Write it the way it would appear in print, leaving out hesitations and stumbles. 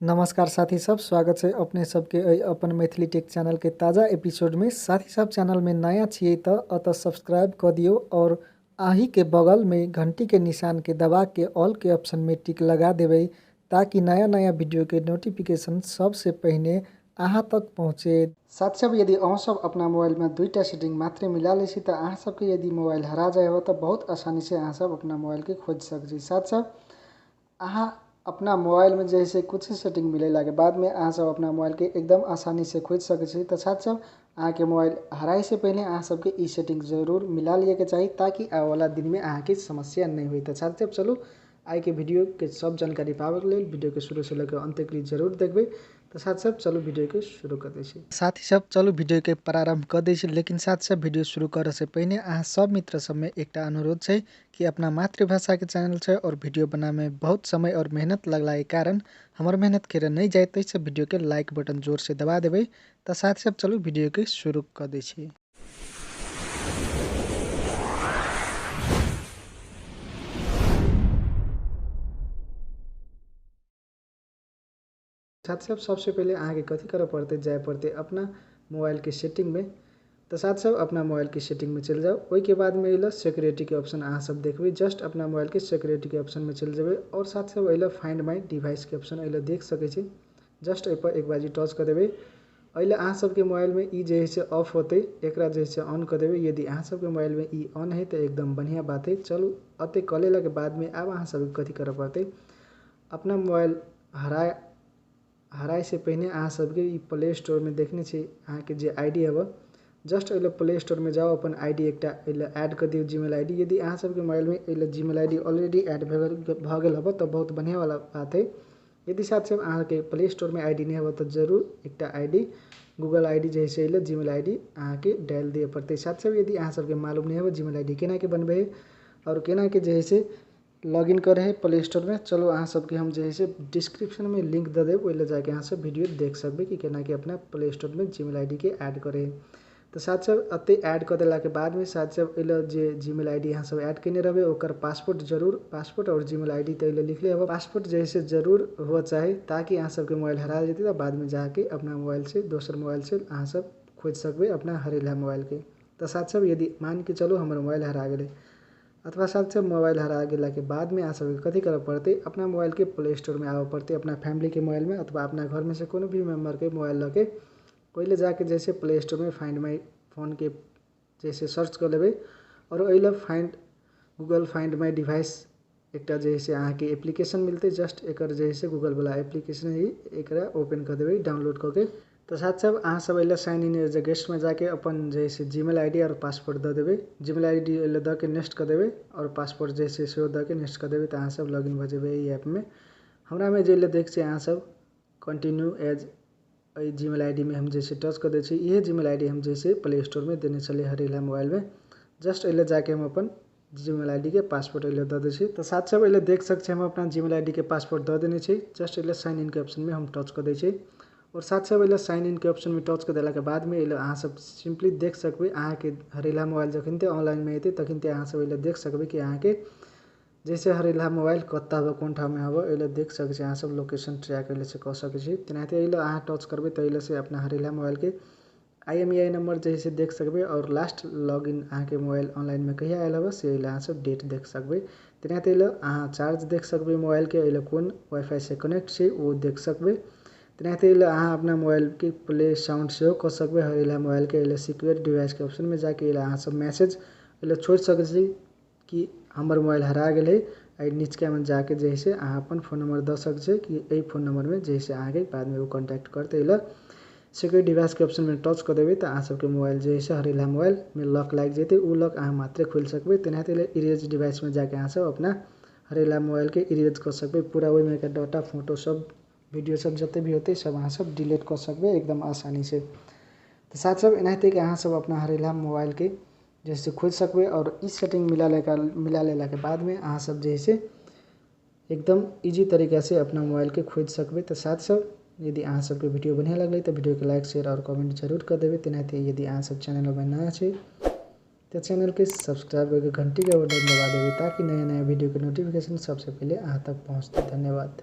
नमस्कार साथी सब, स्वागत है अपने सबके अपन मैथिली टेक चैनल के ताज़ा एपिसोड में। साथी सब चैनल में नया छिए तो अत सब्सक्राइब कर दियो और आही के बगल में घंटी के निशान के दबा के ऑल के ऑप्शन में टिक लगा देवे ताकि नया नया वीडियो के नोटिफिकेशन सबसे पहले अहाँ तक पहुँचे। साथ सब यदि अहाँ सब अपना मोबाइल में दुईटा सेटिंग मात्रै मिला लेसी तो अहाँ सबके यदि मोबाइल हरा जाए हो तो बहुत आसानी से अहाँ सब अपना मोबाइल के खोज सकते। साथ सब अहाँ अपना मोबाइल में जैसे कुछ सेटिंग मिलेला के बाद में अहाँ सब अपना मोबाइल के एकदम आसानी से खोज सके छी। तो साथ सब अहाँ के मोबाइल हराए से पहले अहाँ सबके ई सेटिंग जरूर मिला लिए के चाहिए ताकि आने वाला दिन में अहाँ के समस्या नहीं हुई। तो साथ सब चलो आई के वीडियो के सब जानकारी पावे के लिए वीडियो के शुरू से लेकर अंत तक जरूर देखबे। तो साथ सब चलो वीडियो के शुरू कर दै छी। साथ ही सब चलो वीडियो के प्रारंभ कर दै छी, लेकिन साथ सब वीडियो शुरू करे से पहले अहाँ सब मित्र सब में एक अनुरोध है कि अपना मातृभाषा के चैनल है और वीडियो बनाने में बहुत समय और मेहनत लगला के कारण हमार मेहनत करे नहीं जाए तो इस वीडियो के लाइक बटन जोर से दबा देवे। तो साथ सब चलो वीडियो के शुरू कर दै छी। साथ सब सबसे पहले अहाँ के कथी करे पड़ते जाए पड़ते अपना मोबाइल के सेटिंग में। तो साथ सब अपना मोबाइल की सेटिंग में चल जाओ। वही के बाद में अल सिक्योरिटी के ऑप्शन अहाँ सब देखबे, जस्ट अपना मोबाइल के सिक्योरिटी के ऑप्शन में चल जाए और साथ सब अल फाइंड माई डिवाइस के ऑप्शन अल देख सके छी। जस्ट ए पर एक बाजी टच कर देवे। अल अहाँ सबके मोबाइल में ई जैसे ऑफ होते एक जैसे ऑन कर देवे। यदि अहाँ सबके मोबाइल में ई ऑन है तो एकदम बढ़िया बात है। चलो अते कलेला के बाद में अब अहाँ सब कथी करे पड़ते अपना मोबाइल हराए से पहले अहाँ सबके ई प्ले स्टोर में देखने छी अहाँ के जे आईडी है जस्ट अल प्ले स्टोर में जाओ अपन आईडी एक ऐड कर दियो जीमेल आईडी। यदि अहाँ सबके मोबाइल में अल जीमेल आईडी ऑलरेडी ऐड भ गेल हो तो बहुत बढ़िया वाला बात है। यदि साथ सब अहाँ के प्ले स्टोर में आईडी नहीं हो तो जरूर एक आईडी गूगल आईडी जैसे अल जीमेल आईडी अहाँ के डाल दिए पड़ते। साथ सब यदि अहाँ सबके मालूम नहीं हो जीमेल आईडी केना के बनबे और केना के जैसे लॉगिन करे है प्ले स्टोर में, चलो अहाँ सबके हम जैसे डिस्क्रिप्शन में लिंक दे देव वही जाके अहाँ सब वीडियो देख सकते कि केना के अपना प्ले स्टोर में जीमेल आईडी के ऐड करे। तो साथ सब अते ऐड कर देला के बाद में साथ सब अल जे जीमेल आईडी अहाँ सब ऐड करने रहे ओकर पासपोर्ट जरूर पासपोर्ट और जीमेल आईडी तो लिखले हो पासपोर्ट जैसे जरूर हो चाहे ताकि अहाँ सबके मोबाइल हरा जेते तो बाद में जाके अपना मोबाइल से दोसर मोबाइल से अहाँ सब खोज सकबे अपना हरेला मोबाइल के। तो साथ सब यदि मान के चलो हमारे मोबाइल हरा गए अथवा साथ सब मोबाइल हरा गेला के बाद में अहाँ सब कथी करे पड़ते अपना मोबाइल के प्ले स्टोर में आवे पड़ते अपना फैमिली के मोबाइल में अथवा अपना घर में से कोनो भी मेम्बर के मोबाइल लगे पहले जाके जैसे प्ले स्टोर में फाइंड माई फोन के जैसे सर्च कर लेवे और अल गूगल फाइंड माई डिवाइस एक जैसे अहाँ के एप्लीकेशन मिलते जस्ट एक जैसे गूगल वाला एप्लीकेशन ही एक ओपन कर देवे डाउनलोड करके। तो साथ सब अहाँ सब अल साइन इन एज गेस्ट में जाके अपन जैसे जीमेल आईडी और पासपोर्ट दे देवे। जीमेल आईडी अल द के नेक्स्ट कर देवे और पासपोर्ट जैसे सेव द के नेक्स्ट कर देवे। तो अहाँ सब लॉगिन हो जाए ई ऐप में। हमरा में जो देख से अहाँ सब कंटिन्यू एज जीमेल आईडी में हम जैसे टच कर दे ये जीमेल आईडी हम जैसे प्ले स्टोर में देने चले हरेला मोबाइल में। जस्ट अल जाके हम अपन जीमेल आईडी के पासपोर्ट अल दे दे। तो साथ सब अल देख सकते हम अपना जीमेल आईडी के पासपोर्ट दे देने जस्ट अल साइन इन के ऑप्शन में हम टच कर दे और साथ सब अल साइन इन के ऑप्शन में टच कर देला के बाद में अहाँ सब सिंपली देख सकबे अहाँ के हरेला मोबाइल जखन ऑनलाइन में अते तखन अहाँ सब अल देख सकबे कि अहाँ के जैसे हरेला मोबाइल कत्ता हो कौन ठाव में हो अल देख सके अहाँ सब लोकेशन ट्रैक अल से कह सके तेनाते अल अहाँ टच करबे तो अल से अपना हरेला मोबाइल के IMEI नंबर जैसे देख सकबे और लास्ट लॉगिन अहाँ के मोबाइल ऑनलाइन में कहिया आयल हो से अहाँ सब डेट देख सकबे। तेनाते अल अहाँ चार्ज देख सकबे मोबाइल के अल कौन वाईफाई से कनेक्ट से वो देख सकबे। तेनाते अल अहाँ अपना मोबाइल के प्ले साउंड से कर सकबे हरेला मोबाइल के अल सिक्योर डिवाइस के ऑप्शन में जाके अल अहाँ सब मैसेज अल छोड़ सके कि हमार मोबाइल हरा गए है। नीचे में जाके जैसे अहाँ अपन फोन नंबर दे सके कि यही फोन नंबर में जैसे अहाँ के बाद में वो कॉन्टैक्ट करते अल सिक्योर डिवाइस के ऑप्शन में टच कर देवे। तो अहाँ सबके मोबाइल जैसे हरेला मोबाइल में लॉक लग जाते वो लॉक अहाँ मात्रे खोल सकबे। तेनाते इरेज डिवाइस में जाके अहाँ सब अपना हरेला मोबाइल के इरेज कर सकबे पूरा वही में डाटा फोटो सब वीडियो सब जते भी होते सब अहाँ सब डिलीट कर सकबे एकदम आसानी से। तो साथ सब एनाते कि अहाँ सब अपना हरेला मोबाइल के जैसे खोज सकबे और इस सेटिंग मिला लेला के बाद में अहाँ सब जैसे एकदम इजी तरीका से अपना मोबाइल के खोज सकबे। तो साथ सब यदि अहाँ सबके वीडियो बढ़िया लगले तो वीडियो के लाइक शेयर और कमेंट जरूर कर देवे। तेनाते यदि अहाँ सब चैनल में नया है तो चैनल के सब्सक्राइब करके घंटी के बटन दबा देवे ताकि नया नया वीडियो के नोटिफिकेशन सबसे पहले अहाँ तक पहुँचते। धन्यवाद।